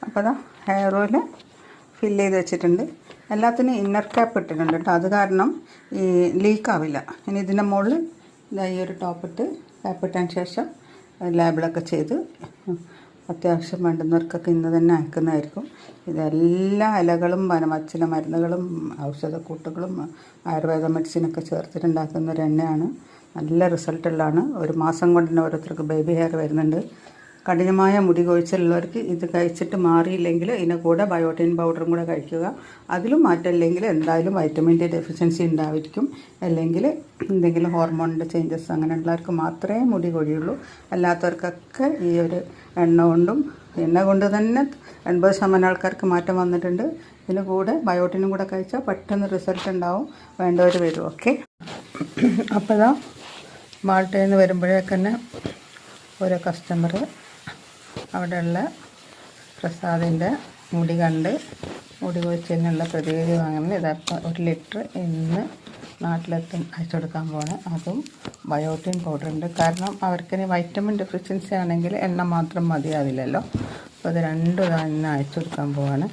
അപ്പോൾ അതാ hair oil fill ചെയ്ത് വെച്ചിട്ടുണ്ട്. എല്ലാത്തിനും ഇന്നർ ക്യാപ്പ് ഇട്ടിട്ടുണ്ട് കേട്ടോ. അത് കാരണം ഈ ലീക്കാവില്ല. ഇനി ഇതിൻ്റെ മുകളിൽ ഈ ഒരു ടോപ്പിട്ട് ക്യാപ്പ് ഇട്ടതിന് ശേഷം ലേബിളൊക്കെ ചെയ്ത് അത്യാവശ്യം വേണ്ടുന്നവർക്കൊക്കെ ഇന്ന് തന്നെ അയക്കുന്നതായിരിക്കും. ഇതെല്ലാ ഇലകളും പനമച്ചില മരുന്നുകളും ഔഷധക്കൂട്ടുകളും ആയുർവേദ മെഡിസിനൊക്കെ ചേർത്തിട്ടുണ്ടാക്കുന്ന ഒരു എണ്ണയാണ്. നല്ല റിസൾട്ടുള്ളതാണ്. 1 മാസം കൊണ്ട് തന്നെ ഓരോരുത്തർക്ക് ബേബി ഹെയർ വരുന്നുണ്ട്. കഠിനമായ മുടി കൊഴിച്ചിലുള്ളവർക്ക് ഇത് കഴിച്ചിട്ട് മാറിയില്ലെങ്കിൽ ഇതിൻ്റെ കൂടെ ബയോട്ടിൻ പൗഡറും കൂടെ കഴിക്കുക. അതിലും മാറ്റമില്ലെങ്കിൽ എന്തായാലും വൈറ്റമിൻ ഡി ഡെഫിഷ്യൻസി ഉണ്ടായിരിക്കും. അല്ലെങ്കിൽ എന്തെങ്കിലും ഹോർമോണിൻ്റെ ചേഞ്ചസ് അങ്ങനെയുള്ളവർക്ക് മാത്രമേ മുടി കൊഴിയുള്ളൂ. അല്ലാത്തവർക്കൊക്കെ ഈ ഒരു എണ്ണ കൊണ്ട് തന്നെ 80% ആൾക്കാർക്ക് മാറ്റം വന്നിട്ടുണ്ട്. ഇതിന് കൂടെ ബയോട്ടിനും കൂടെ കഴിച്ചാൽ പെട്ടെന്ന് റിസൾട്ട് ഉണ്ടാവും. വേണ്ടവർ വരും. ഓക്കെ. അപ്പോൾ ഇതാ മാൾട്ടയിൽ നിന്ന് വരുമ്പോഴേക്കന്നെ ഓരോ കസ്റ്റമർ അവിടെയുള്ള പ്രസാദിൻ്റെ മുടി കണ്ട് മുടി കൊഴിച്ചതിനുള്ള പ്രതിവിധി വാങ്ങുന്നത്. ഇതപ്പോൾ 1 ലിറ്റർ ഇന്ന് നാട്ടിലെത്തും അയച്ചു കൊടുക്കാൻ പോകണം. അതും ബയോട്ടിൻ പൗഡറുണ്ട്. കാരണം അവർക്കിനി വൈറ്റമിൻ ഡെഫിഷ്യൻസി ആണെങ്കിൽ എണ്ണ മാത്രം മതിയാവില്ലല്ലോ. അപ്പോൾ ഇത് രണ്ടും ഇന്ന് അയച്ചു കൊടുക്കാൻ പോവാണ്.